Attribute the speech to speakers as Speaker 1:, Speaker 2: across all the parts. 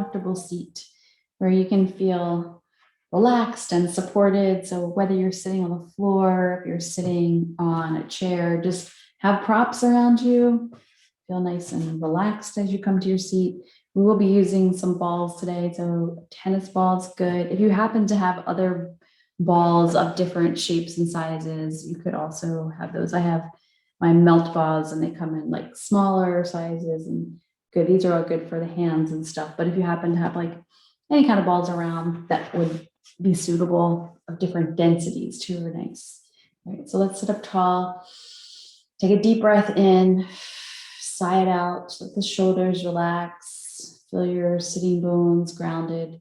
Speaker 1: comfortable seat where you can feel relaxed and supported. So whether you're sitting on the floor, if you're sitting on a chair, just have props around you. Feel nice and relaxed as you come to your seat. We will be using some balls today. So tennis balls, good. If you happen to have other balls of different shapes and sizes, you could also have those. I have my melt balls and they come in like smaller sizes and good. These are all good for the hands and stuff. But if you happen to have like any kind of balls around, that would be suitable, of different densities too, are nice. All right, so let's sit up tall. Take a deep breath in, sigh it out, let the shoulders relax, feel your sitting bones grounded.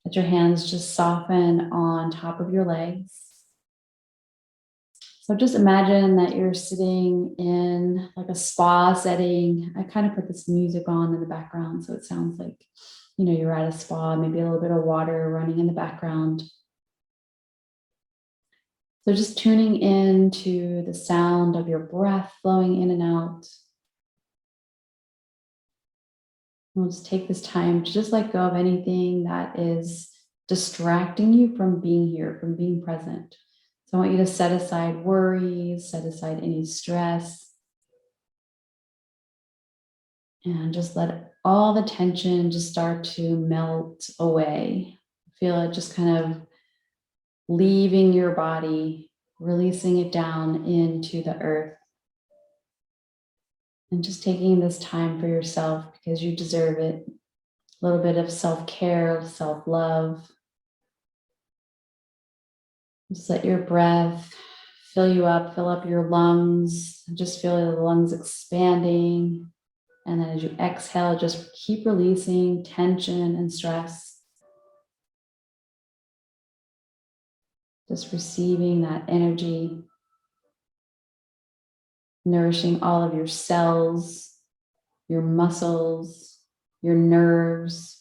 Speaker 1: Let your hands just soften on top of your legs. So just imagine that you're sitting in like a spa setting. I kind of put this music on in the background, so it sounds like, you know, you're at a spa, maybe a little bit of water running in the background. So just tuning into the sound of your breath flowing in and out. We'll just take this time to just let go of anything that is distracting you from being here, from being present. So I want you to set aside worries, set aside any stress, and just let all the tension just start to melt away. Feel it just kind of leaving your body, releasing it down into the earth. And just taking this time for yourself because you deserve it. A little bit of self-care, self-love. Just let your breath fill you up, fill up your lungs. Just feel the lungs expanding. And then as you exhale, just keep releasing tension and stress. Just receiving that energy, nourishing all of your cells, your muscles, your nerves.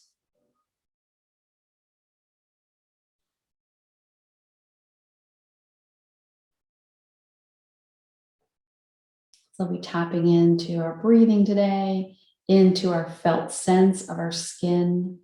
Speaker 1: So we'll be tapping into our breathing today, into our felt sense of our skin.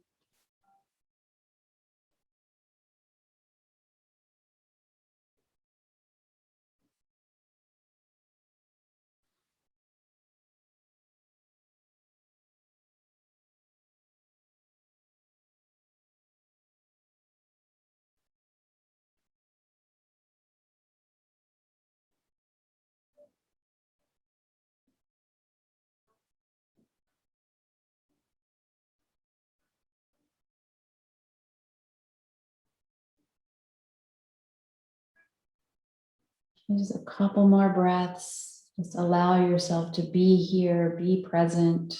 Speaker 1: Just a couple more breaths. Just allow yourself to be here, be present.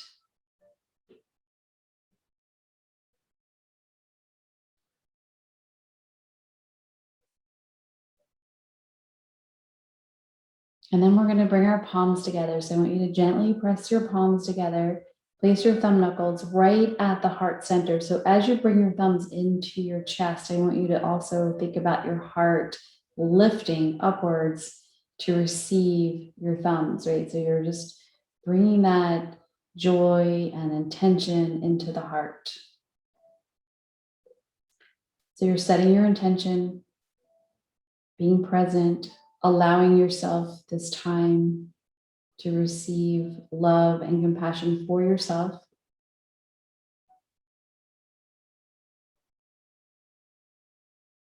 Speaker 1: And then we're going to bring our palms together. So I want you to gently press your palms together. Place your thumb knuckles right at the heart center. So as you bring your thumbs into your chest, I want you to also think about your heart lifting upwards to receive your thumbs, right? So you're just bringing that joy and intention into the heart. So you're setting your intention, being present, allowing yourself this time to receive love and compassion for yourself.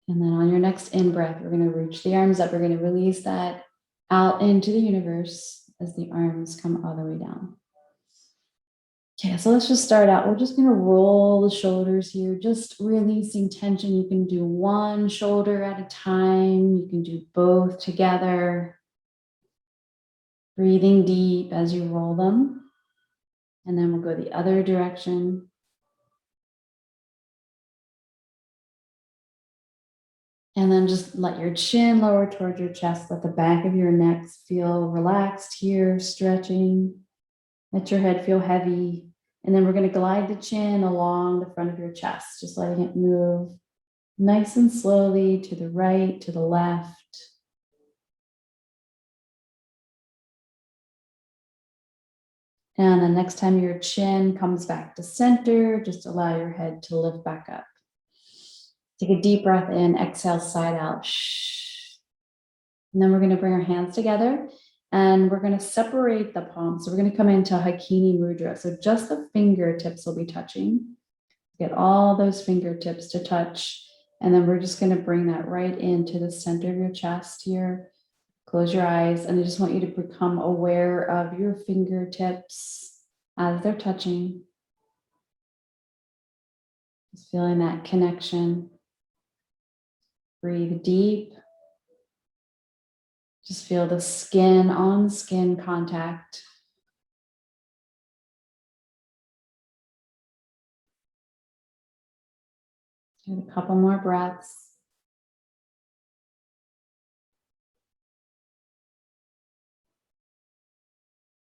Speaker 1: And then on your next in-breath, we're going to reach the arms up. We're going to release that out into the universe as the arms come all the way down. Okay, so let's just start out. We're just going to roll the shoulders here, just releasing tension. You can do one shoulder at a time. You can do both together. Breathing deep as you roll them. And then we'll go the other direction. And then just let your chin lower towards your chest. Let the back of your neck feel relaxed here, stretching. Let your head feel heavy. And then we're going to glide the chin along the front of your chest, just letting it move nice and slowly to the right, to the left. And the next time your chin comes back to center, just allow your head to lift back up. Take a deep breath in, exhale, side out. And then we're going to bring our hands together and we're going to separate the palms. So we're going to come into Hakini Mudra. So just the fingertips will be touching. Get all those fingertips to touch. And then we're just going to bring that right into the center of your chest here. Close your eyes. And I just want you to become aware of your fingertips as they're touching. Just feeling that connection. Breathe deep. Just feel the skin on skin contact. Take a couple more breaths.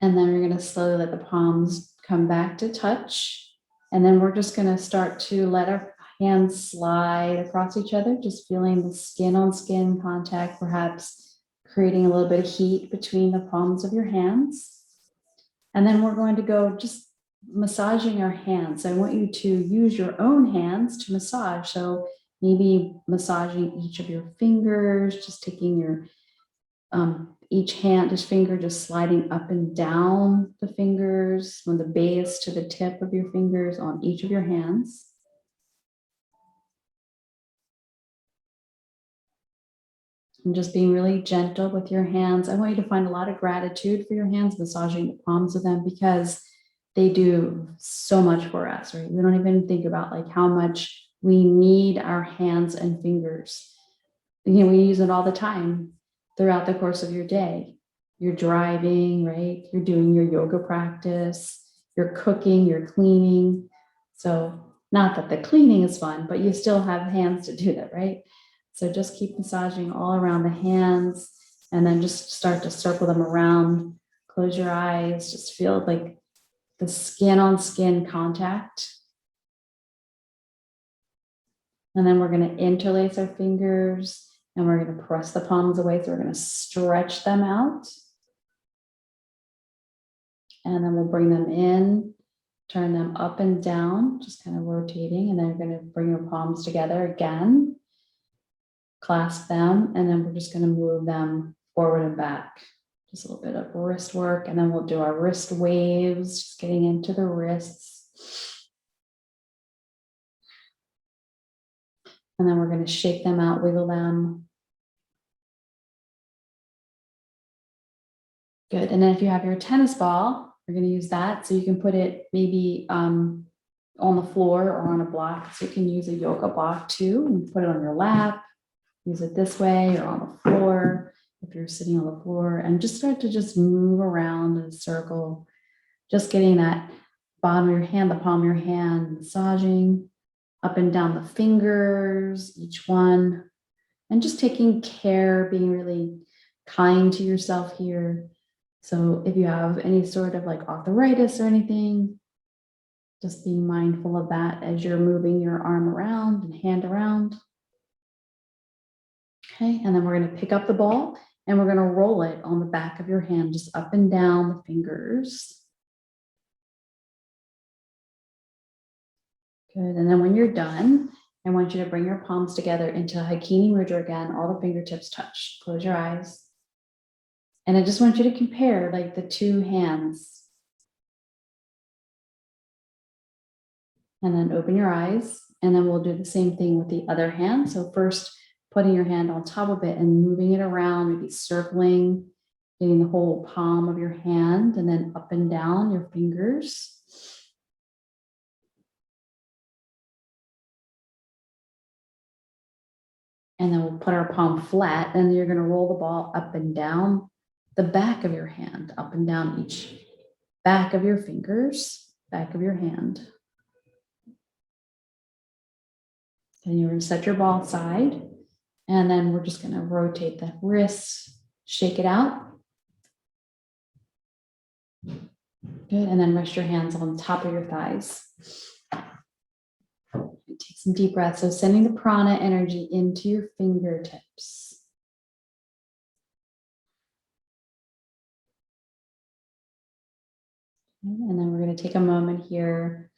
Speaker 1: And then we're going to slowly let the palms come back to touch. And then we're just going to start to let our hands slide across each other, just feeling the skin on skin contact, perhaps creating a little bit of heat between the palms of your hands. And then we're going to go just massaging our hands. I want you to use your own hands to massage. So maybe massaging each of your fingers, just taking your each finger just sliding up and down the fingers from the base to the tip of your fingers on each of your hands. And just being really gentle with your hands. I want you to find a lot of gratitude for your hands, massaging the palms of them because they do so much for us, right? We don't even think about like how much we need our hands and fingers. You know, we use it all the time throughout the course of your day. You're driving, right? You're doing your yoga practice, you're cooking, you're cleaning. So not that the cleaning is fun, but you still have hands to do that, right? So just keep massaging all around the hands and then just start to circle them around. Close your eyes, just feel like the skin on skin contact. And then we're going to interlace our fingers and we're going to press the palms away. So we're going to stretch them out. And then we'll bring them in, turn them up and down, just kind of rotating. And then you're going to bring your palms together again, clasp them, and then we're just going to move them forward and back. Just a little bit of wrist work. And then we'll do our wrist waves, just getting into the wrists. And then we're going to shake them out, wiggle them. Good. And then if you have your tennis ball, we're going to use that. So you can put it maybe on the floor or on a block. So you can use a yoga block too and put it on your lap. Use it this way or on the floor if you're sitting on the floor, and just start to just move around in a circle. Just getting that bottom of your hand, the palm of your hand, massaging up and down the fingers, each one, and just taking care, being really kind to yourself here. So if you have any sort of like arthritis or anything, just being mindful of that as you're moving your arm around and hand around. Okay, and then we're going to pick up the ball and we're going to roll it on the back of your hand, just up and down the fingers. Good, and then when you're done, I want you to bring your palms together into Hakini Mudra again, all the fingertips touch. Close your eyes. And I just want you to compare like the two hands. And then open your eyes. And then we'll do the same thing with the other hand. So first, putting your hand on top of it and moving it around, maybe circling, getting the whole palm of your hand, and then up and down your fingers. And then we'll put our palm flat, and you're going to roll the ball up and down the back of your hand, up and down each back of your fingers, back of your hand. Then you're going to set your ball aside, and then we're just going to rotate the wrist, shake it out. Good, and then rest your hands on top of your thighs. Take some deep breaths. So sending the prana energy into your fingertips. And then we're going to take a moment here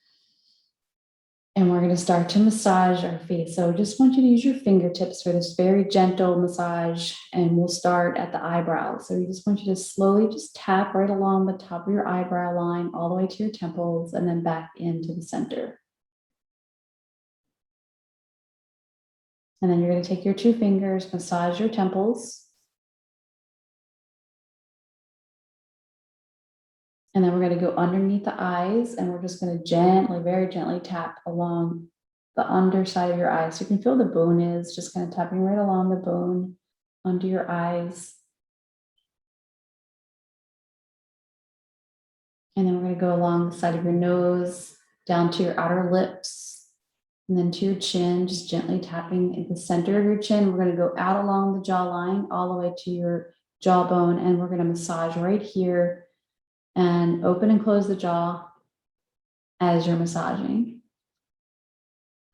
Speaker 1: and we're going to start to massage our face. So just want you to use your fingertips for this very gentle massage, and we'll start at the eyebrow. So we just want you to slowly just tap right along the top of your eyebrow line all the way to your temples and then back into the center. And then you're going to take your two fingers, massage your temples. And then we're going to go underneath the eyes, and we're just going to gently, very gently tap along the underside of your eyes. So you can feel the bone is just kind of tapping right along the bone under your eyes. And then we're going to go along the side of your nose, down to your outer lips, and then to your chin, just gently tapping at the center of your chin. We're going to go out along the jawline all the way to your jawbone, and we're going to massage right here and open and close the jaw as you're massaging.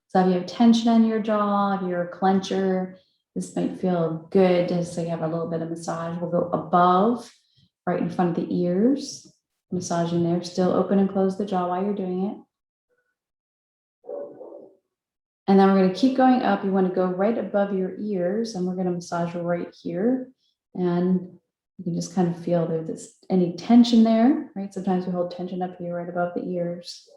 Speaker 1: So if you have tension in your jaw, if you're a clencher, this might feel good just so you have a little bit of massage. We'll go above, right in front of the ears, massaging there. Still open and close the jaw while you're doing it. And then we're going to keep going up. You want to go right above your ears, and we're going to massage right here. And you can just kind of feel there's any tension there, right? Sometimes we hold tension up here right above the ears.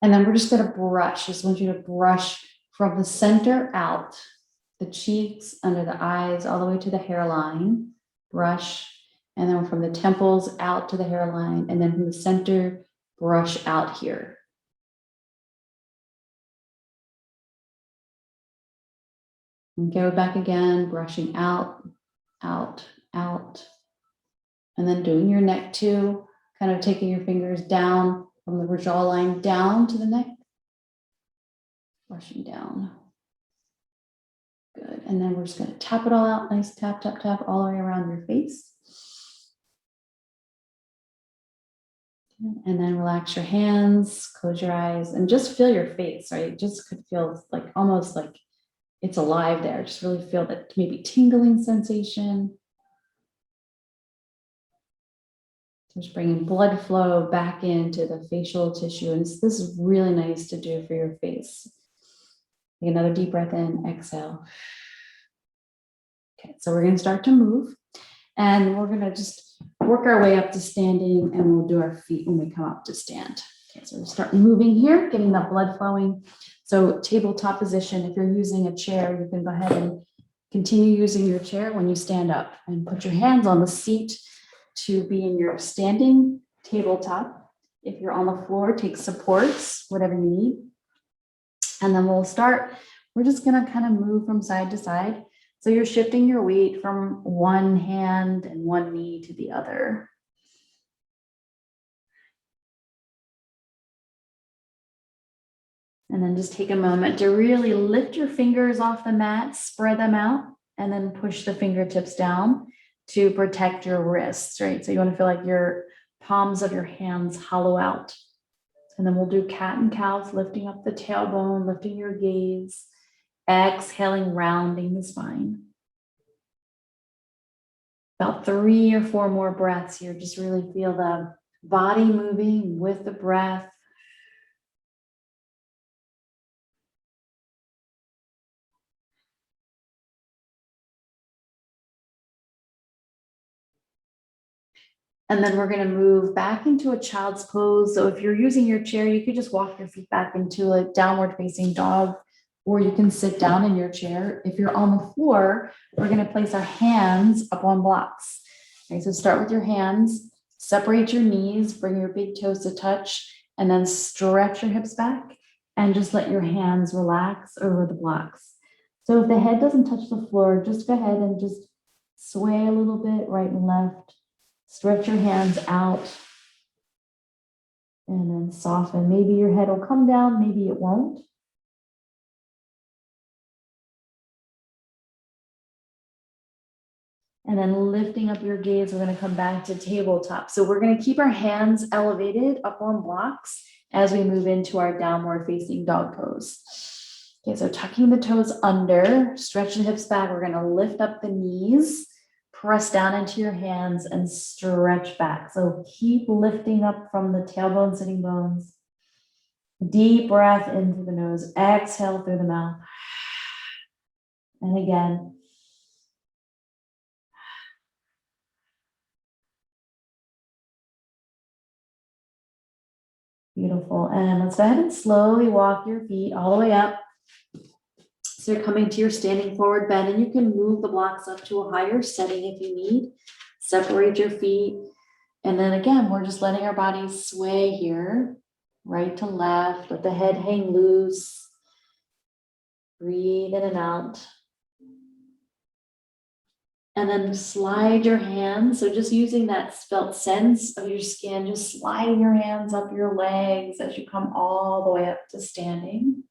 Speaker 1: And then we're just going to brush. Just want you to brush from the center out, the cheeks, under the eyes, all the way to the hairline. Brush. And then from the temples out to the hairline. And then from the center, brush out here. And go back again, brushing out, out, out. And then doing your neck too, kind of taking your fingers down from the jawline down to the neck. Brushing down. Good. And then we're just going to tap it all out. Nice tap, tap, tap all the way around your face. And then relax your hands, close your eyes, and just feel your face, right? It just could feel like almost like it's alive there. Just really feel that maybe tingling sensation. Just bringing blood flow back into the facial tissue. And this is really nice to do for your face. Take another deep breath in, exhale. Okay, so we're going to start to move. And we're going to just work our way up to standing, and we'll do our feet when we come up to stand. Okay, so we're starting moving here, getting that blood flowing. So tabletop position, if you're using a chair, you can go ahead and continue using your chair when you stand up, and put your hands on the seat to be in your standing tabletop. If you're on the floor, take supports, whatever you need. And then we'll start. We're just going to kind of move from side to side. So you're shifting your weight from one hand and one knee to the other. And then just take a moment to really lift your fingers off the mat, spread them out, and then push the fingertips down to protect your wrists, right? So you want to feel like your palms of your hands hollow out. And then we'll do cat and cows, lifting up the tailbone, lifting your gaze, exhaling, rounding the spine. About 3 or 4 more breaths here. Just really feel the body moving with the breath. And then we're going to move back into a child's pose. So if you're using your chair, you could just walk your feet back into a downward facing dog, or you can sit down in your chair. If you're on the floor, we're going to place our hands up on blocks. Okay, so start with your hands, separate your knees, bring your big toes to touch, and then stretch your hips back and just let your hands relax over the blocks. So if the head doesn't touch the floor, just go ahead and just sway a little bit right and left. Stretch your hands out and then soften. Maybe your head will come down, maybe it won't. And then lifting up your gaze, we're going to come back to tabletop. So we're going to keep our hands elevated up on blocks as we move into our downward facing dog pose. Okay, so tucking the toes under, stretch the hips back. We're going to lift up the knees, press down into your hands and stretch back. So keep lifting up from the tailbone, sitting bones. Deep breath in through the nose. Exhale through the mouth. And again. Beautiful. And let's go ahead and slowly walk your feet all the way up. So you're coming to your standing forward bend, and you can move the blocks up to a higher setting if you need. Separate your feet. And then again, we're just letting our bodies sway here, right to left. Let the head hang loose. Breathe in and out. And then slide your hands. So just using that felt sense of your skin, just sliding your hands up your legs as you come all the way up to standing.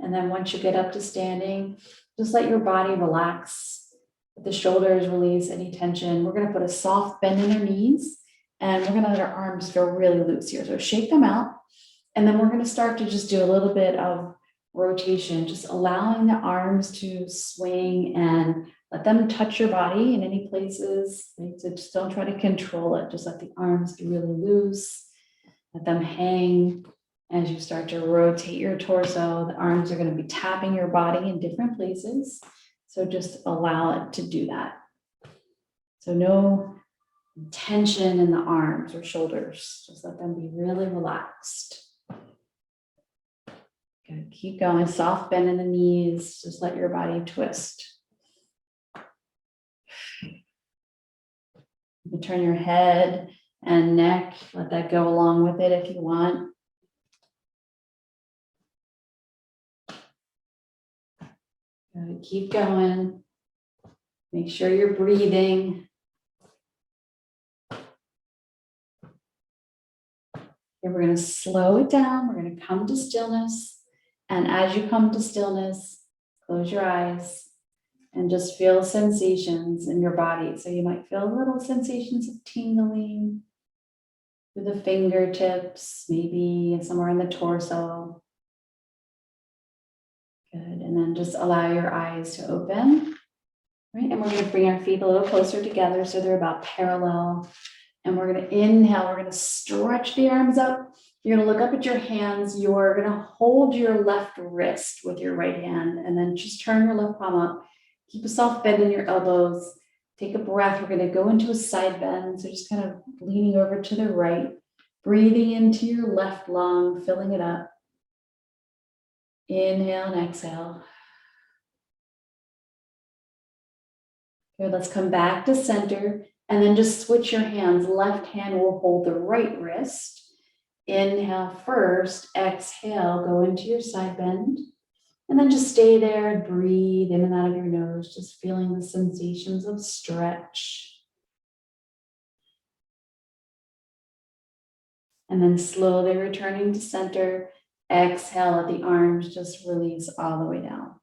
Speaker 1: And then once you get up to standing, just let your body relax. Let the shoulders release any tension. We're going to put a soft bend in our knees, and we're going to let our arms feel really loose here. So shake them out. And then we're going to start to just do a little bit of rotation, just allowing the arms to swing and let them touch your body in any places. So just don't try to control it. Just let the arms be really loose. Let them hang. As you start to rotate your torso, the arms are going to be tapping your body in different places. So just allow it to do that. So no tension in the arms or shoulders. Just let them be really relaxed. Good. Keep going. Soft bend in the knees. Just let your body twist. You can turn your head and neck. Let that go along with it if you want. Good. Keep going. Make sure you're breathing. And we're going to slow it down. We're going to come to stillness. And as you come to stillness, close your eyes and just feel sensations in your body. So you might feel little sensations of tingling through the fingertips, maybe somewhere in the torso. Good. And then just allow your eyes to open. Right? And we're going to bring our feet a little closer together so they're about parallel. And we're going to inhale. We're going to stretch the arms up. You're going to look up at your hands. You're going to hold your left wrist with your right hand, and then just turn your left palm up. Keep a soft bend in your elbows. Take a breath. We're going to go into a side bend. So just kind of leaning over to the right, breathing into your left lung, filling it up. Inhale and exhale. Good. Let's come back to center. And then just switch your hands. Left hand will hold the right wrist. Inhale first, exhale, go into your side bend. And then just stay there and breathe in and out of your nose, just feeling the sensations of stretch. And then slowly returning to center. Exhale, let the arms just release all the way down.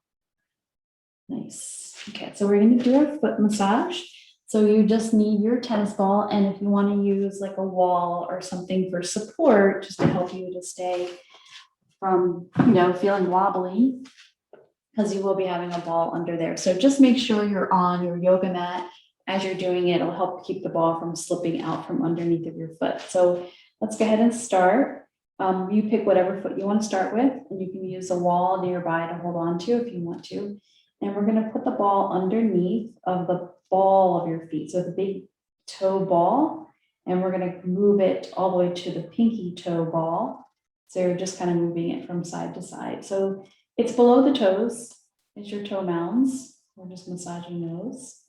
Speaker 1: Nice. Okay, so we're going to do our foot massage. So you just need your tennis ball, and if you want to use like a wall or something for support, just to help you to stay from, feeling wobbly, because you will be having a ball under there. So just make sure you're on your yoga mat as you're doing it. It'll help keep the ball from slipping out from underneath of your foot. So let's go ahead and start. You pick whatever foot you want to start with, and you can use a wall nearby to hold on to if you want to. And we're going to put the ball underneath of the ball of your feet. So the big toe ball, and we're going to move it all the way to the pinky toe ball. So you're just kind of moving it from side to side. So it's below the toes. It's your toe mounds. We're just massaging those.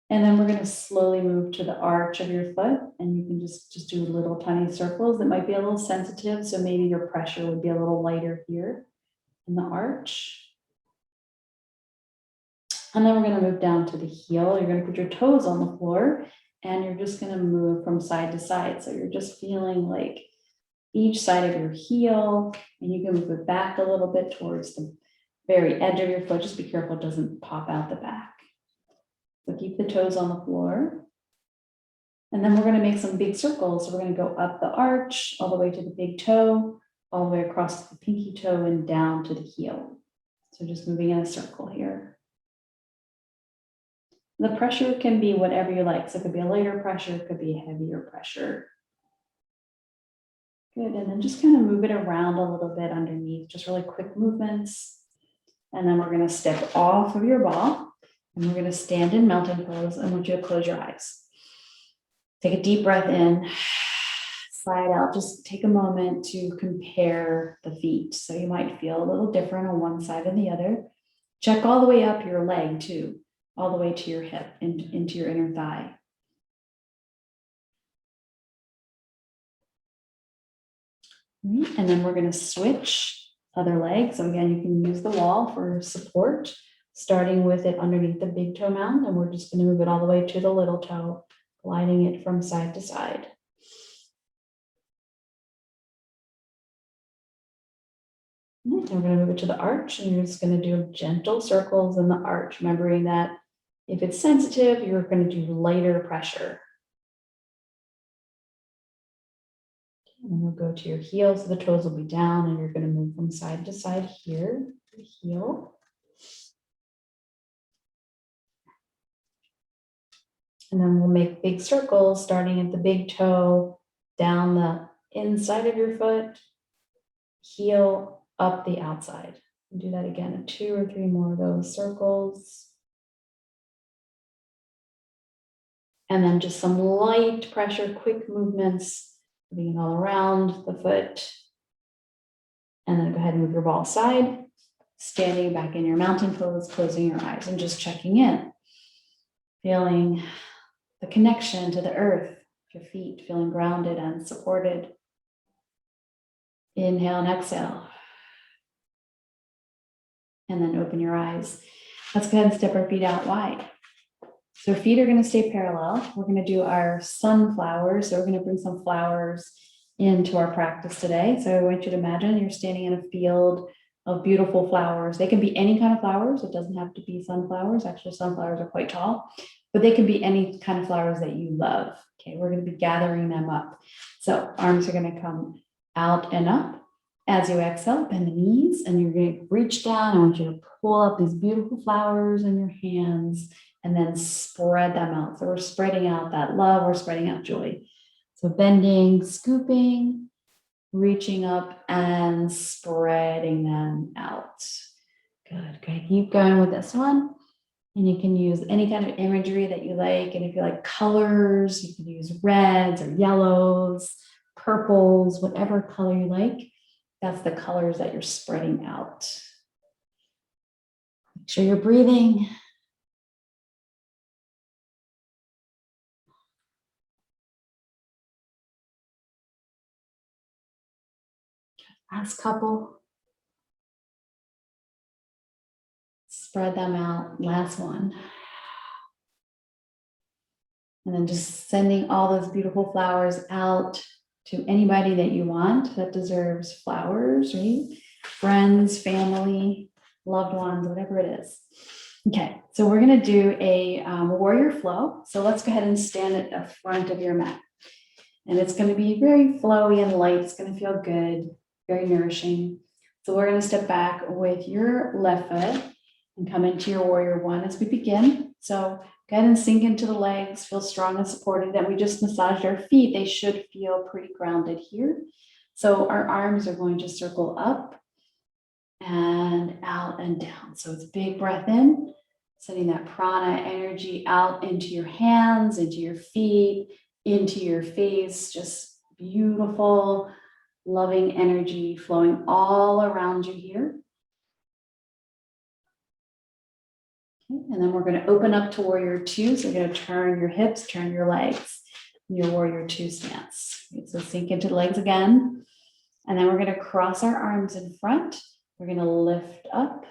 Speaker 1: And then we're going to slowly move to the arch of your foot, and you can just do little tiny circles. That might be a little sensitive, so maybe your pressure would be a little lighter here in the arch. And then we're going to move down to the heel. You're going to put your toes on the floor, and you're just going to move from side to side. So you're just feeling like each side of your heel, and you can move it back a little bit towards the very edge of your foot. Just be careful it doesn't pop out the back. So keep the toes on the floor. And then we're going to make some big circles. So we're going to go up the arch, all the way to the big toe, all the way across the pinky toe and down to the heel. So just moving in a circle here. The pressure can be whatever you like. So it could be a lighter pressure, it could be a heavier pressure. Good, and then just kind of move it around a little bit underneath, just really quick movements. And then we're gonna step off of your ball and we're gonna stand in mountain pose. I want you to close your eyes. Take a deep breath in, slide out, just take a moment to compare the feet. So you might feel a little different on one side and the other. Check all the way up your leg too, all the way to your hip and into your inner thigh. And then we're going to switch other leg. So again, you can use the wall for support, starting with it underneath the big toe mound, and we're just going to move it all the way to the little toe, gliding it from side to side. And we're going to move it to the arch, and you're just going to do gentle circles in the arch, remembering that if it's sensitive, you're going to do lighter pressure. And then we'll go to your heel, so the toes will be down, and you're going to move from side to side here, the heel. And then we'll make big circles starting at the big toe, down the inside of your foot, heel up the outside. And do that again, 2 or 3 more of those circles. And then just some light pressure, quick movements, moving it all around the foot. And then go ahead and move your ball aside, standing back in your mountain pose, closing your eyes and just checking in, feeling the connection to the earth, your feet feeling grounded and supported. Inhale and exhale. And then open your eyes. Let's go ahead and step our feet out wide. So feet are going to stay parallel. We're going to do our sunflowers. So we're going to bring some flowers into our practice today. So I want you to imagine you're standing in a field of beautiful flowers. They can be any kind of flowers. It doesn't have to be sunflowers. Actually, sunflowers are quite tall, but they can be any kind of flowers that you love. Okay, we're going to be gathering them up. So arms are going to come out and up. As you exhale, bend the knees, and you're going to reach down. I want you to pull up these beautiful flowers in your hands and then spread them out. So we're spreading out that love, we're spreading out joy. So bending, scooping, reaching up and spreading them out. Good, okay, keep going with this one. And you can use any kind of imagery that you like. And if you like colors, you can use reds or yellows, purples, whatever color you like. That's the colors that you're spreading out. Make sure you're breathing. Last couple. Spread them out. Last one. And then just sending all those beautiful flowers out to anybody that you want that deserves flowers, right? Friends, family, loved ones, whatever it is. Okay, so we're going to do a warrior flow. So let's go ahead and stand at the front of your mat. And it's going to be very flowy and light. It's going to feel good, very nourishing. So we're going to step back with your left foot and come into your warrior one as we begin. So go ahead and sink into the legs, feel strong and supported. That we just massaged our feet. They should feel pretty grounded here. So our arms are going to circle up and out and down. So it's a big breath in, sending that prana energy out into your hands, into your feet, into your face. Just beautiful, loving energy flowing all around you here. Okay, and then we're going to open up to warrior two. So you're going to turn your hips, turn your legs in your warrior two stance. Okay, so sink into the legs again. And then we're going to cross our arms in front. We're going to lift up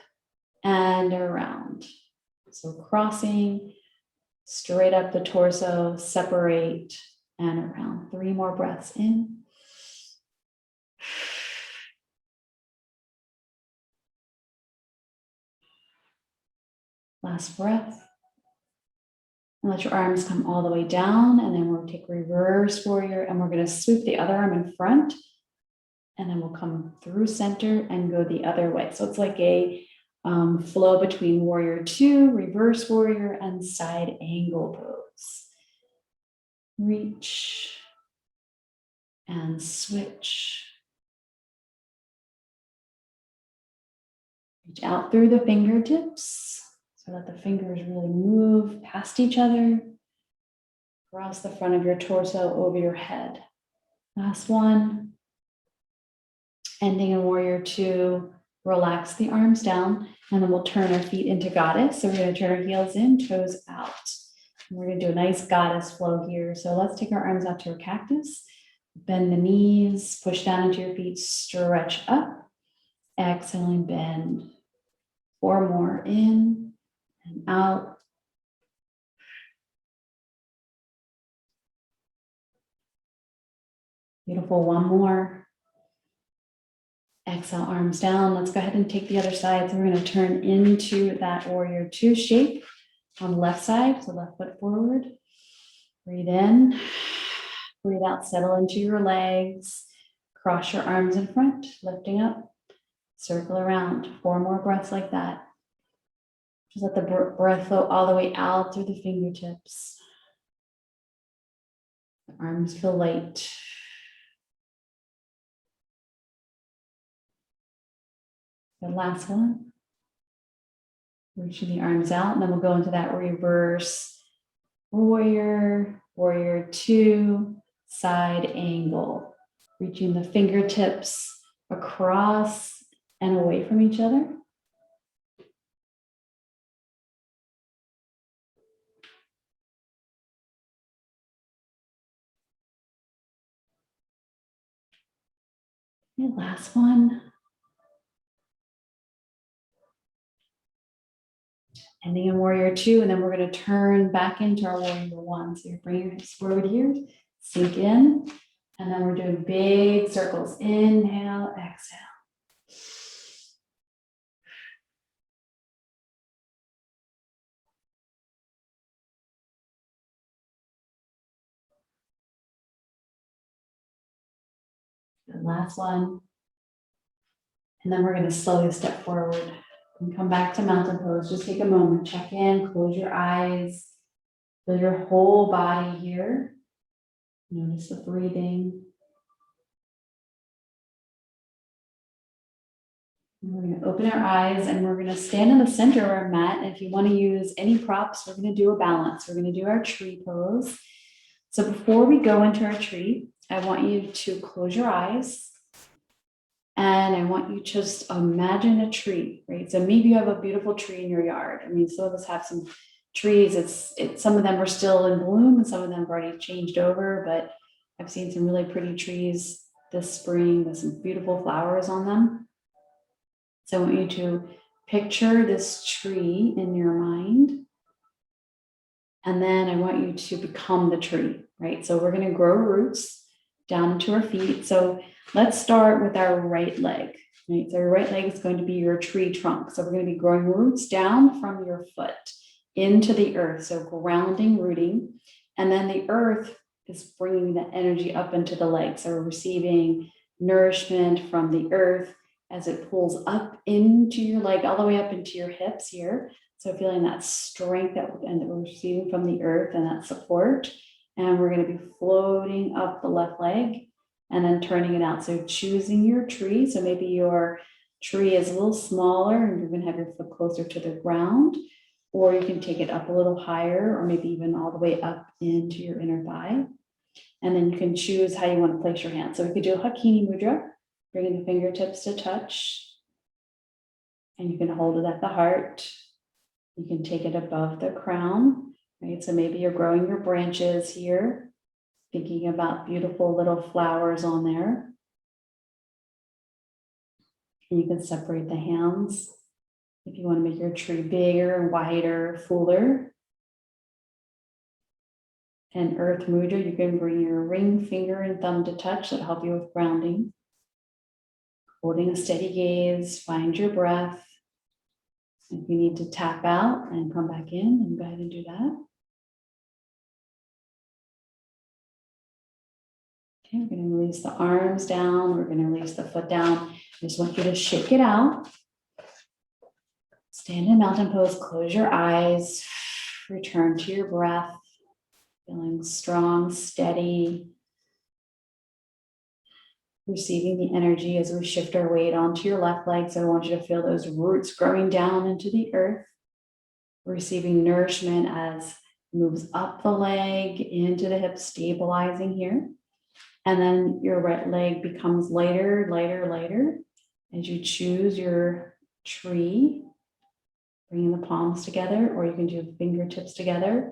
Speaker 1: and around. So crossing straight up the torso, separate and around. 3 more breaths in. Last breath. And let your arms come all the way down. And then we'll take reverse warrior and we're going to sweep the other arm in front. And then we'll come through center and go the other way. So it's like a flow between warrior two, reverse warrior, and side angle pose. Reach and switch. Reach out through the fingertips so that the fingers really move past each other, across the front of your torso, over your head. Last one. Ending in warrior two, relax the arms down, and then we'll turn our feet into goddess. So we're going to turn our heels in, toes out. And we're going to do a nice goddess flow here. So let's take our arms out to a cactus. Bend the knees, push down into your feet, stretch up. Exhaling, bend. 4 more, in and out. Beautiful, 1 more. Exhale, arms down. Let's go ahead and take the other side. So we're going to turn into that warrior two shape on the left side. So left foot forward. Breathe in. Breathe out, settle into your legs. Cross your arms in front, lifting up. Circle around. 4 more breaths like that. Just let the breath flow all the way out through the fingertips. The arms feel light. The last one. Reaching the arms out, and then we'll go into that reverse warrior, warrior two, side angle. Reaching the fingertips across and away from each other. And last one. Ending in warrior two, and then we're going to turn back into our warrior one. So you bring your hips forward here, sink in, and then we're doing big circles. Inhale, exhale. The last one. And then we're going to slowly step forward and come back to mountain pose. Just take a moment, check in, close your eyes, feel your whole body here. Notice the breathing. And we're going to open our eyes and we're going to stand in the center of our mat. And if you want to use any props, we're going to do a balance. We're going to do our tree pose. So before we go into our tree, I want you to close your eyes. And I want you to just imagine a tree, right? So maybe you have a beautiful tree in your yard. I mean, some of us have some trees. Some of them are still in bloom and some of them have already changed over, but I've seen some really pretty trees this spring with some beautiful flowers on them. So I want you to picture this tree in your mind. And then I want you to become the tree, right? So we're going to grow roots down into our feet. So let's start with our right leg, right? So your right leg is going to be your tree trunk. So we're going to be growing roots down from your foot into the earth. So grounding, rooting, and then the earth is bringing the energy up into the leg. So we're receiving nourishment from the earth as it pulls up into your leg, all the way up into your hips here. So feeling that strength that we're receiving from the earth and that support. And we're going to be floating up the left leg and then turning it out. So choosing your tree. So maybe your tree is a little smaller and you're going to have your foot closer to the ground, or you can take it up a little higher, or maybe even all the way up into your inner thigh. And then you can choose how you want to place your hands. So we could do a Hakini Mudra, bringing the fingertips to touch. And you can hold it at the heart. You can take it above the crown, right? So maybe you're growing your branches here, thinking about beautiful little flowers on there. And you can separate the hands if you want to make your tree bigger, wider, fuller. And Earth Mudra, you can bring your ring finger and thumb to touch. That'll help you with grounding. Holding a steady gaze, find your breath. If you need to tap out and come back in, and go ahead and do that. Okay, we're going to release the arms down. We're going to release the foot down. I just want you to shake it out. Stand in mountain pose, close your eyes, return to your breath, feeling strong, steady, receiving the energy as we shift our weight onto your left leg. So I want you to feel those roots growing down into the earth, receiving nourishment as it moves up the leg into the hip, stabilizing here. And then your right leg becomes lighter, lighter, lighter as you choose your tree, bringing the palms together, or you can do fingertips together.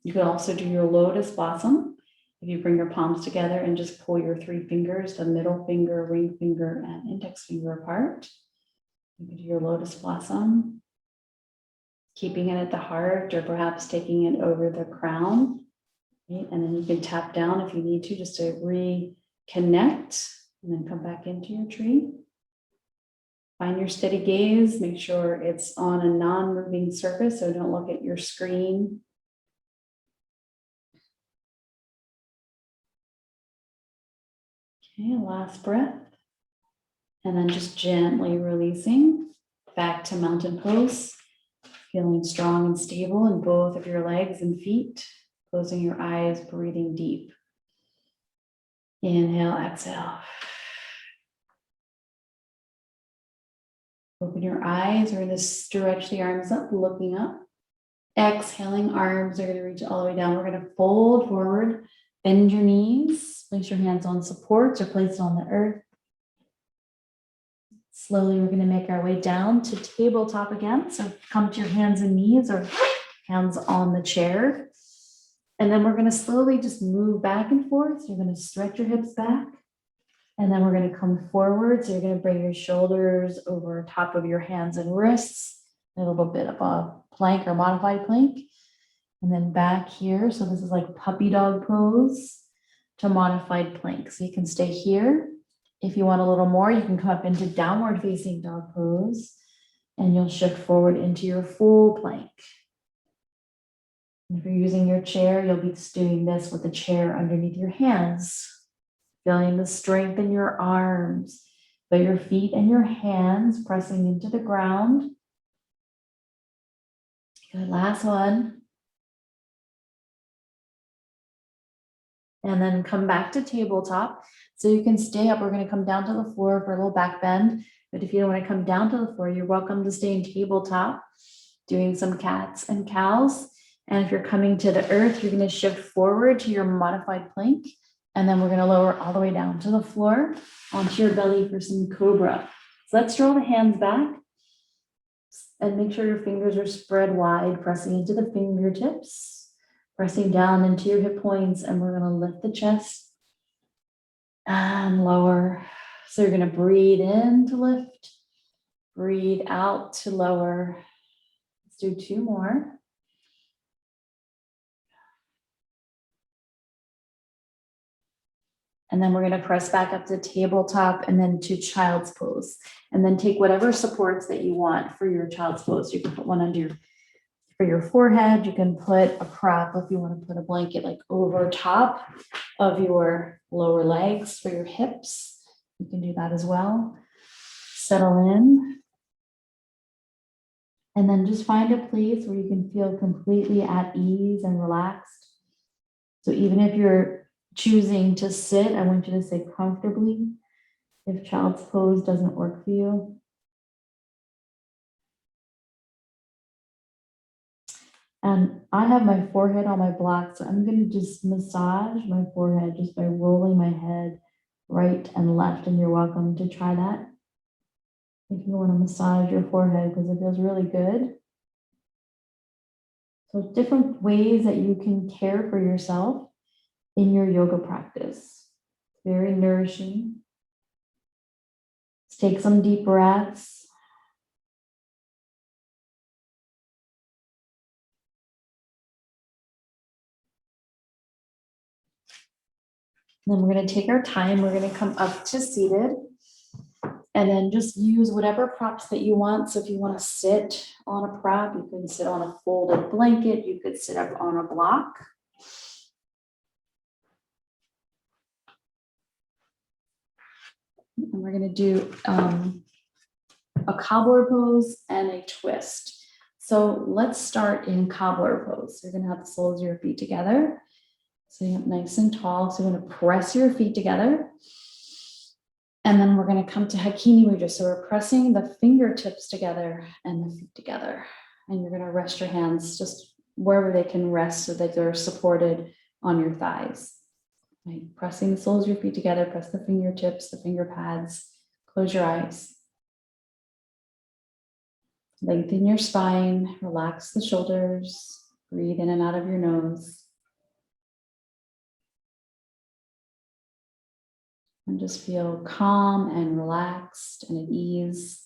Speaker 1: You could also do your lotus blossom. If you bring your palms together and just pull your 3 fingers, the middle finger, ring finger, and index finger apart. You can do your lotus blossom, keeping it at the heart or perhaps taking it over the crown. Right? And then you can tap down if you need to, just to reconnect and then come back into your tree. Find your steady gaze, make sure it's on a non-moving surface, so don't look at your screen. Okay, last breath. And then just gently releasing back to mountain pose, feeling strong and stable in both of your legs and feet, closing your eyes, breathing deep. Inhale, exhale. Open your eyes, we're going to stretch the arms up, looking up. Exhaling, arms are going to reach all the way down. We're going to fold forward, bend your knees, place your hands on supports or place it on the earth. Slowly, we're going to make our way down to tabletop again. So come to your hands and knees or hands on the chair. And then we're going to slowly just move back and forth. So you're going to stretch your hips back. And then we're going to come forward. So you're going to bring your shoulders over top of your hands and wrists, a little bit of a plank or modified plank. And then back here. So this is like puppy dog pose to modified plank. So you can stay here. If you want a little more, you can come up into downward facing dog pose and you'll shift forward into your full plank. And if you're using your chair, you'll be doing this with the chair underneath your hands. Feeling the strength in your arms, but your feet and your hands pressing into the ground. Good, last one. And then come back to tabletop. So you can stay up. We're going to come down to the floor for a little back bend. But if you don't want to come down to the floor, you're welcome to stay in tabletop, doing some cats and cows. And if you're coming to the earth, you're going to shift forward to your modified plank. And then we're going to lower all the way down to the floor onto your belly for some cobra. So let's draw the hands back and make sure your fingers are spread wide, pressing into the fingertips, pressing down into your hip points. And we're going to lift the chest and lower. So you're going to breathe in to lift, breathe out to lower. Let's do 2 more. And then we're going to press back up to tabletop and then to child's pose. And then take whatever supports that you want for your child's pose. You can put one under for your forehead. You can put a prop if you want to put a blanket like over top of your lower legs for your hips. You can do that as well. Settle in. And then just find a place where you can feel completely at ease and relaxed. So even if you're choosing to sit, I want you to sit comfortably if child's pose doesn't work for you. And I have my forehead on my block, so I'm going to just massage my forehead just by rolling my head right and left, and you're welcome to try that if you want to massage your forehead because it feels really good. So different ways that you can care for yourself in your yoga practice. Very nourishing. Let's take some deep breaths. Then we're going to take our time. We're going to come up to seated and then just use whatever props that you want. So if you want to sit on a prop, you can sit on a folded blanket. You could sit up on a block. And we're going to do a cobbler pose and a twist. So let's start in cobbler pose. You're gonna have the soles of your feet together. Sitting up nice and tall. So you're gonna press your feet together. And then we're gonna come to Hakini Mudra. So we're pressing the fingertips together and the feet together. And you're gonna rest your hands just wherever they can rest so that they're supported on your thighs. Right? Pressing the soles of your feet together, press the fingertips, the finger pads, close your eyes. Lengthen your spine, relax the shoulders, breathe in and out of your nose. And just feel calm and relaxed and at ease.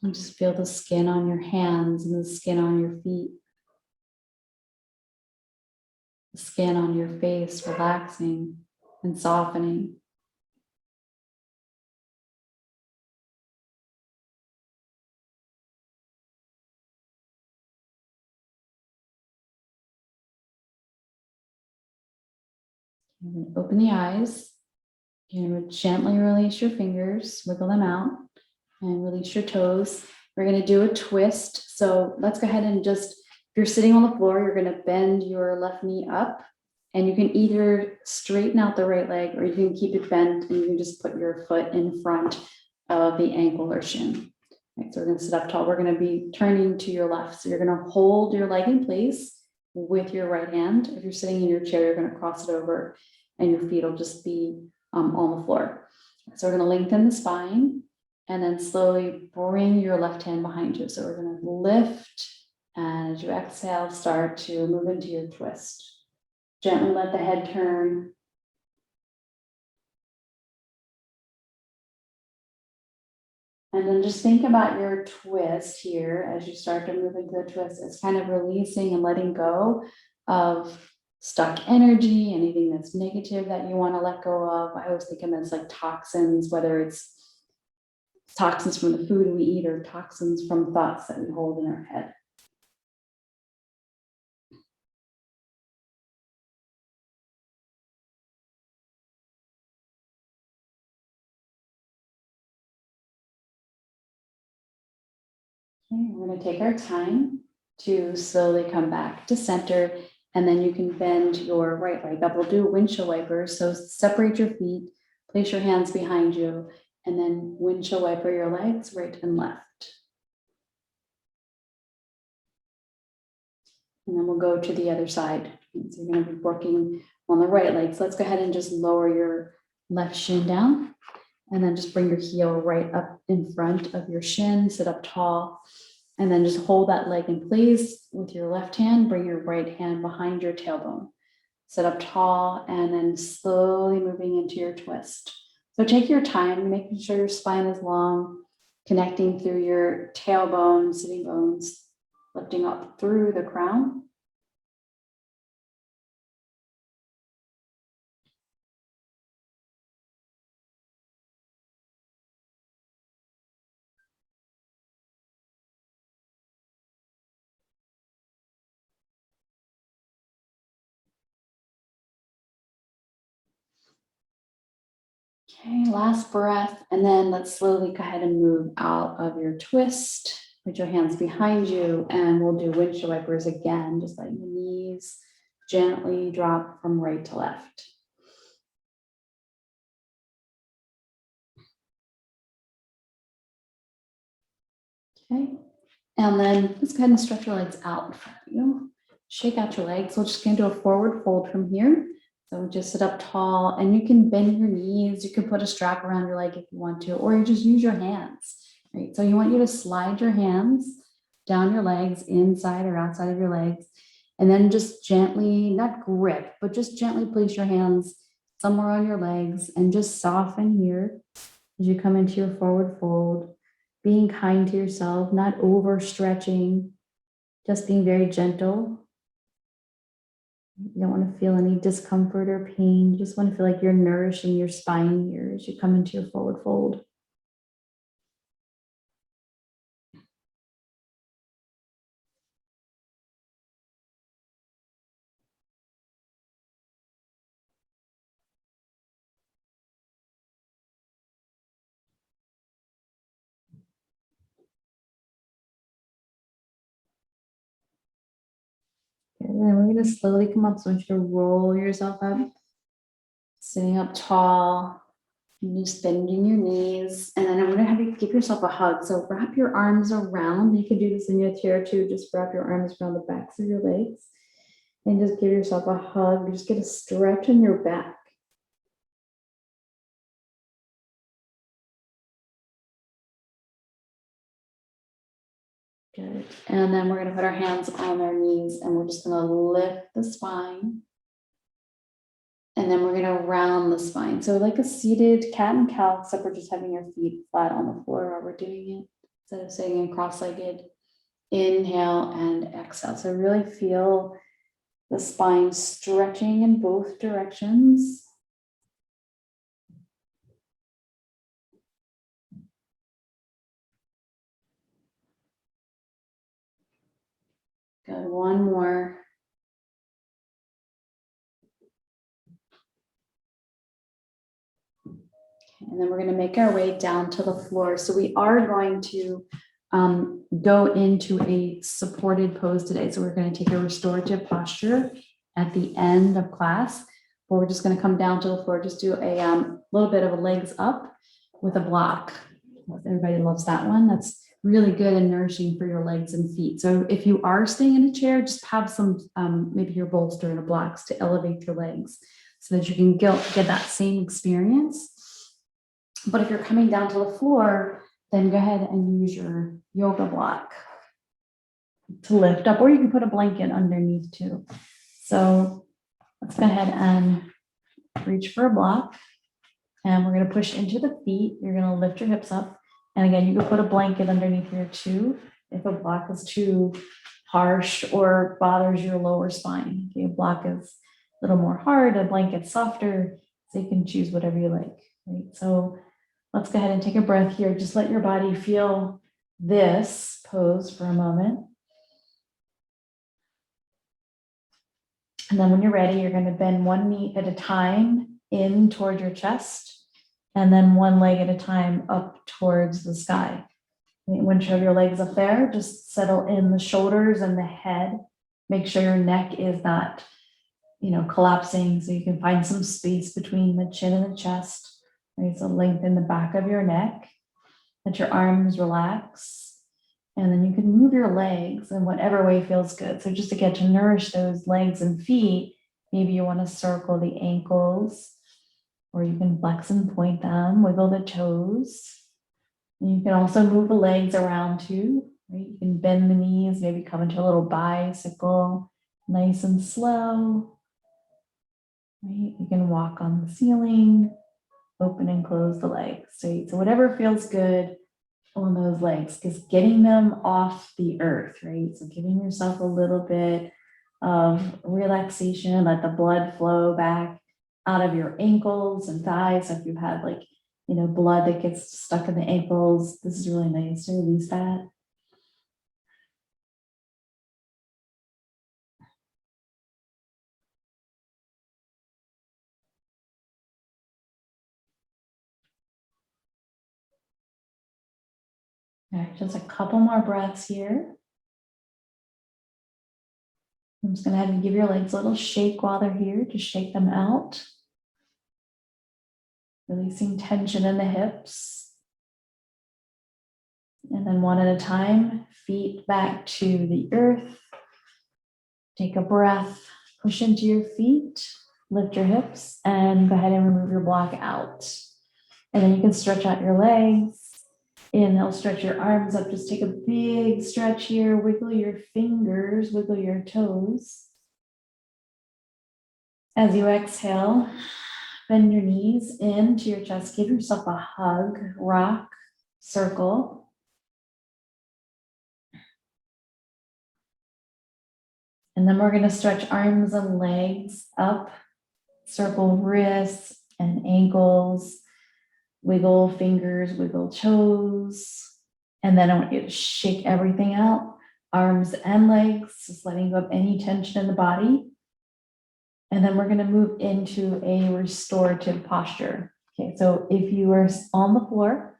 Speaker 1: And just feel the skin on your hands and the skin on your feet. The skin on your face relaxing and softening. And open the eyes. And gently release your fingers, wiggle them out, and release your toes. We're going to do a twist. So let's go ahead and just, if you're sitting on the floor, you're going to bend your left knee up, and you can either straighten out the right leg or you can keep it bent and you can just put your foot in front of the ankle or shin. Right, so we're going to sit up tall. We're going to be turning to your left. So you're going to hold your leg in place with your right hand. If you're sitting in your chair, you're going to cross it over and your feet will just be on the floor. So we're going to lengthen the spine and then slowly bring your left hand behind you. So we're going to lift, and as you exhale, start to move into your twist. Gently let the head turn. And then just think about your twist here as you start to move into the twist. It's kind of releasing and letting go of stuck energy, anything that's negative that you want to let go of. I always think of them as like toxins, whether it's toxins from the food we eat or toxins from thoughts that we hold in our head. Okay, we're going to take our time to slowly come back to center, and then you can bend your right leg up. We'll do windshield wipers. So separate your feet, place your hands behind you, and then windshield wiper your legs right and left. And then we'll go to the other side. So you're going to be working on the right leg. So let's go ahead and just lower your left shin down, and then just bring your heel right up in front of your shin, sit up tall, and then just hold that leg in place with your left hand. Bring your right hand behind your tailbone. Sit up tall, and then slowly moving into your twist. So take your time, making sure your spine is long, connecting through your tailbone, sitting bones, lifting up through the crown. Okay, last breath, and then let's slowly go ahead and move out of your twist. Put your hands behind you, and we'll do windshield wipers again. Just letting the knees gently drop from right to left. Okay, and then let's go ahead and stretch your legs out in front of you. Shake out your legs. We're just going to do a forward fold from here. So just sit up tall, and you can bend your knees. You can put a strap around your leg if you want to, or you just use your hands. Right? So you want you to slide your hands down your legs, inside or outside of your legs, and then just gently, not grip, but just gently place your hands somewhere on your legs and just soften here as you come into your forward fold, being kind to yourself, not overstretching, just being very gentle. You don't want to feel any discomfort or pain. You just want to feel like you're nourishing your spine here as you come into your forward fold. And then we're going to slowly come up. So I want you to roll yourself up, sitting up tall. And just bending your knees. And then I'm going to have you give yourself a hug. So wrap your arms around. You can do this in your chair too. Just wrap your arms around the backs of your legs and just give yourself a hug. Just get a stretch in your back. Good. And then we're going to put our hands on our knees and we're just going to lift the spine. And then we're going to round the spine. So like a seated cat and cow, except we're just having your feet flat on the floor while we're doing it. Instead of sitting in cross-legged. Inhale and exhale. So really feel the spine stretching in both directions. Good, one more. And then we're going to make our way down to the floor. So we are going to go into a supported pose today. So we're going to take a restorative posture at the end of class, but we're just going to come down to the floor, just do a little bit of a legs up with a block. Everybody loves that one. That's really good and nourishing for your legs and feet. So if you are staying in a chair, just have some, maybe your bolster and a blocks to elevate your legs so that you can get that same experience. But if you're coming down to the floor, then go ahead and use your yoga block to lift up, or you can put a blanket underneath too. So let's go ahead and reach for a block. And we're going to push into the feet. You're going to lift your hips up. And again, you can put a blanket underneath here too, if a block is too harsh or bothers your lower spine. Okay, a block is a little more hard, a blanket softer, so you can choose whatever you like. Right? So let's go ahead and take a breath here. Just let your body feel this pose for a moment. And then when you're ready, you're going to bend one knee at a time in toward your chest, and then one leg at a time up towards the sky. Once you have your legs up there, just settle in the shoulders and the head. Make sure your neck is not, collapsing, so you can find some space between the chin and the chest. Right? So lengthen the back of your neck. Let your arms relax. And then you can move your legs in whatever way feels good. So just to get to nourish those legs and feet, maybe you want to circle the ankles, or you can flex and point them, wiggle the toes. And you can also move the legs around too. Right? You can bend the knees, maybe come into a little bicycle, nice and slow. Right? You can walk on the ceiling, open and close the legs. So whatever feels good on those legs, because getting them off the earth, right? So giving yourself a little bit of relaxation, let the blood flow back out of your ankles and thighs. So if you have blood that gets stuck in the ankles, this is really nice to release that. All right, just a couple more breaths here. I'm just going to have you give your legs a little shake while they're here. Just shake them out. Releasing tension in the hips. And then one at a time, feet back to the earth. Take a breath, push into your feet, lift your hips, and go ahead and remove your block out. And then you can stretch out your legs. Inhale, stretch your arms up. Just take a big stretch here. Wiggle your fingers, wiggle your toes. As you exhale, bend your knees into your chest. Give yourself a hug, rock, circle. And then we're going to stretch arms and legs up, circle wrists and ankles, wiggle fingers, wiggle toes. And then I want you to shake everything out, arms and legs, just letting go of any tension in the body. And then we're going to move into a restorative posture. Okay, so if you are on the floor,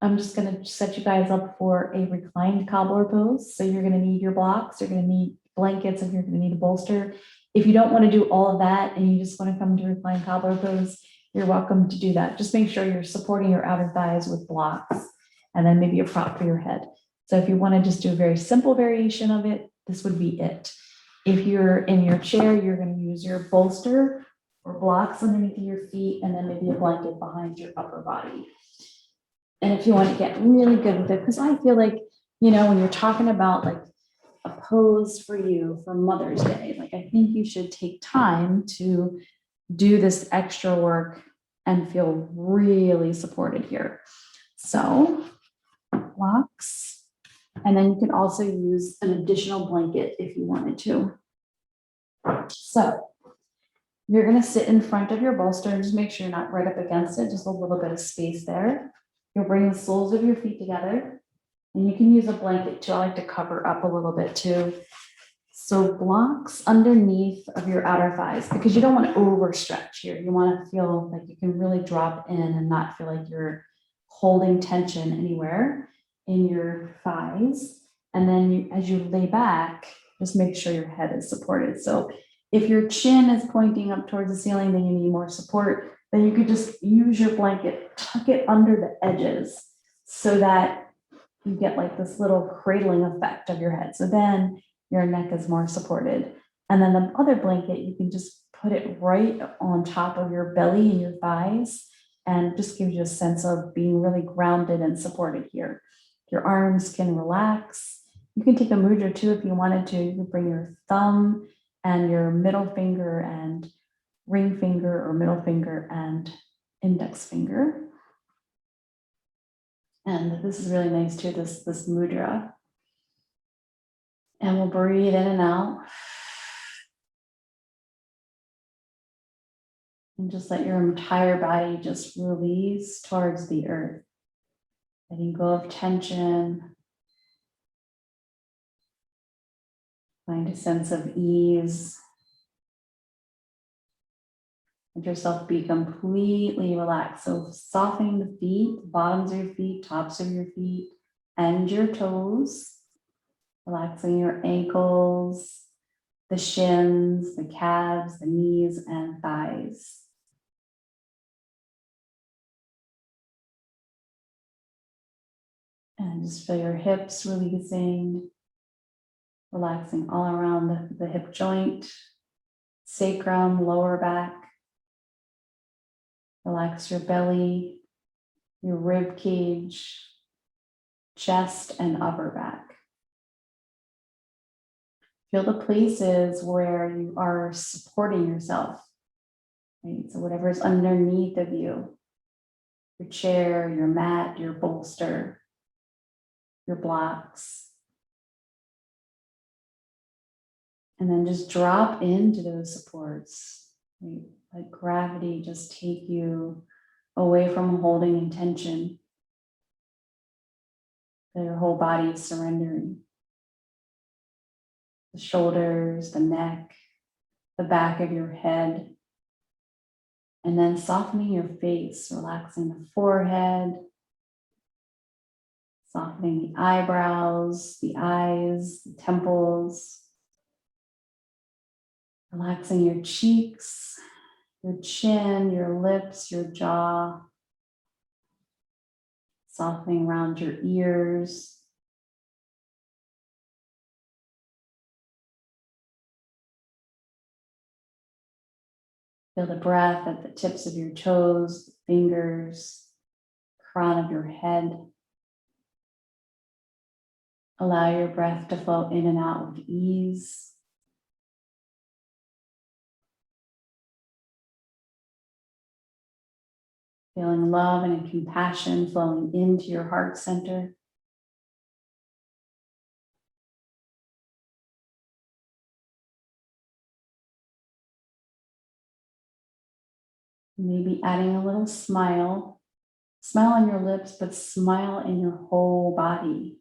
Speaker 1: I'm just going to set you guys up for a reclined cobbler pose. So you're going to need your blocks, you're going to need blankets, and you're going to need a bolster. If you don't want to do all of that and you just want to come to reclined cobbler pose, you're welcome to do that. Just make sure you're supporting your outer thighs with blocks and then maybe a prop for your head. So if you want to just do a very simple variation of it, this would be it. If you're in your chair, you're going to use your bolster or blocks underneath your feet and then maybe a blanket behind your upper body. And if you want to get really good with it, because I feel like, you know, when you're talking about like a pose for you for Mother's Day, like I think you should take time to do this extra work and feel really supported here. So blocks. And then you can also use an additional blanket if you wanted to. So you're going to sit in front of your bolster and just make sure you're not right up against it, just a little bit of space there. You'll bring the soles of your feet together and you can use a blanket too. I like to cover up a little bit too. So blocks underneath of your outer thighs because you don't want to overstretch here. You want to feel like you can really drop in and not feel like you're holding tension anywhere in your thighs. And then as you lay back, just make sure your head is supported. So if your chin is pointing up towards the ceiling, then you need more support. Then you could just use your blanket, tuck it under the edges so that you get like this little cradling effect of your head. So then your neck is more supported. And then the other blanket, you can just put it right on top of your belly and your thighs and just gives you a sense of being really grounded and supported here. Your arms can relax. You can take a mudra too if you wanted to. You can bring your thumb and your middle finger and ring finger or middle finger and index finger. And this is really nice too, this mudra. And we'll breathe in and out. And just let your entire body just release towards the earth. Letting go of tension. Find a sense of ease. Let yourself be completely relaxed. So softening the feet, bottoms of your feet, tops of your feet, and your toes. Relaxing your ankles, the shins, the calves, the knees, and thighs. And just feel your hips releasing, relaxing all around the hip joint, sacrum, lower back. Relax your belly, your rib cage, chest, and upper back. Feel the places where you are supporting yourself. Right? So whatever's underneath of you, your chair, your mat, your bolster, your blocks. And then just drop into those supports. Right? Let gravity just take you away from holding intention. That your whole body is surrendering. The shoulders, the neck, the back of your head. And then softening your face, relaxing the forehead, softening the eyebrows, the eyes, the temples, relaxing your cheeks, your chin, your lips, your jaw, softening around your ears. Feel the breath at the tips of your toes, fingers, crown of your head. Allow your breath to flow in and out with ease. Feeling love and compassion flowing into your heart center. Maybe adding a little smile. Smile on your lips, but smile in your whole body.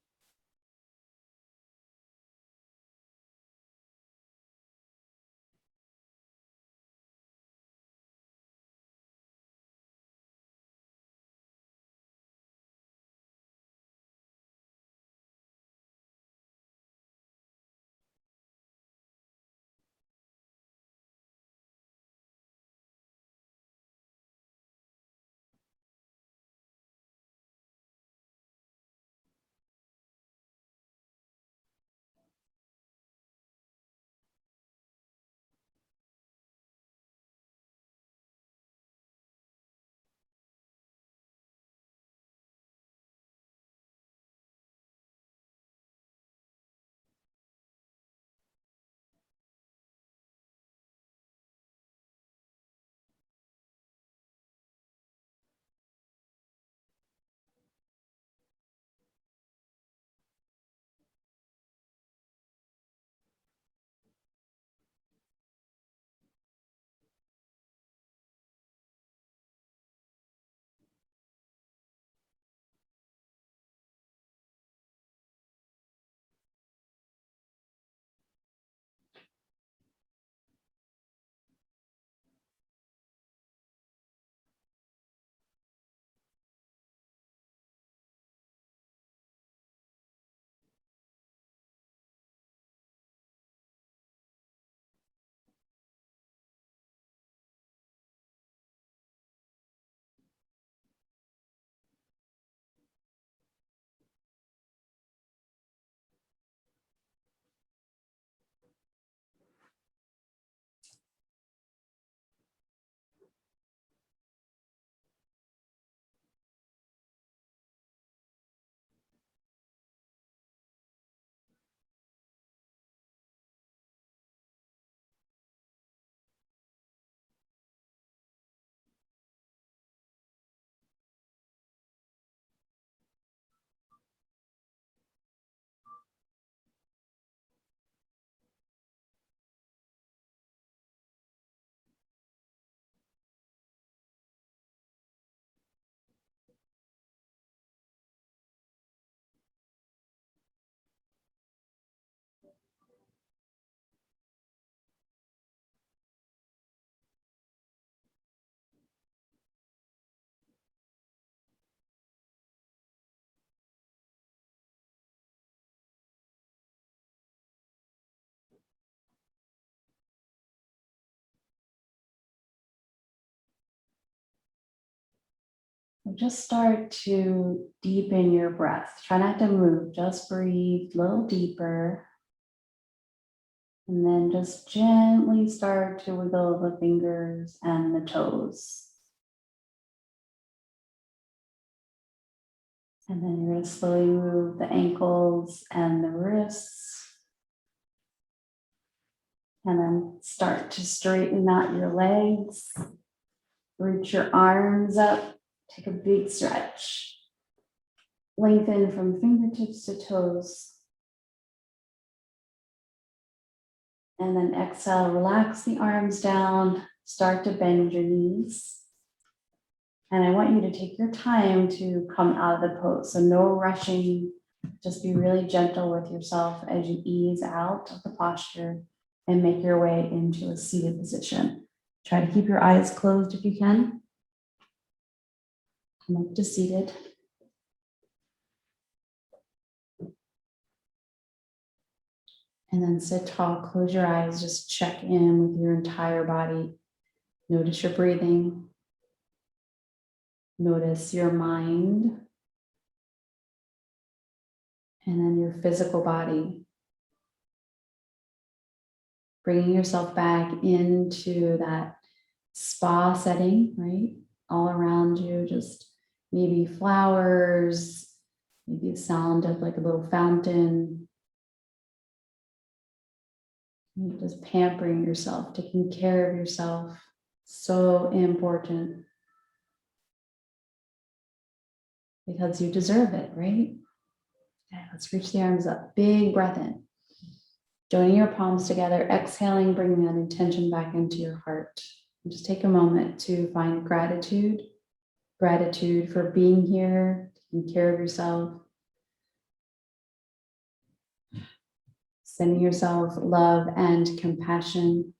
Speaker 1: Just start to deepen your breath. Try not to move, just breathe a little deeper. And then just gently start to wiggle the fingers and the toes. And then you're going to slowly move the ankles and the wrists. And then start to straighten out your legs. Reach your arms up. Take a big stretch. Lengthen from fingertips to toes. And then exhale, relax the arms down. Start to bend your knees. And I want you to take your time to come out of the pose. So no rushing, just be really gentle with yourself as you ease out of the posture and make your way into a seated position. Try to keep your eyes closed if you can. Come up to seated. And then sit tall, close your eyes, just check in with your entire body. Notice your breathing. Notice your mind. And then your physical body. Bringing yourself back into that spa setting, right? All around you, just maybe flowers, maybe the sound of like a little fountain. You're just pampering yourself, taking care of yourself. So important. Because you deserve it, right? Okay, let's reach the arms up. Big breath in. Joining your palms together, exhaling, bringing that intention back into your heart. Just take a moment to find gratitude. Gratitude for being here, taking care of yourself, sending yourself love and compassion.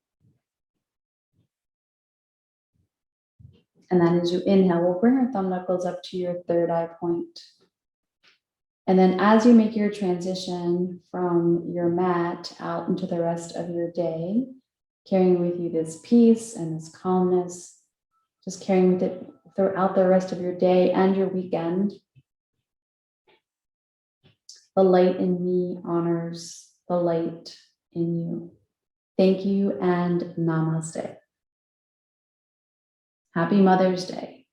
Speaker 1: And then as you inhale, we'll bring our thumb knuckles up to your third eye point. And then as you make your transition from your mat out into the rest of your day, carrying with you this peace and this calmness, just carrying with it throughout the rest of your day and your weekend. The light in me honors the light in you. Thank you and namaste. Happy Mother's Day.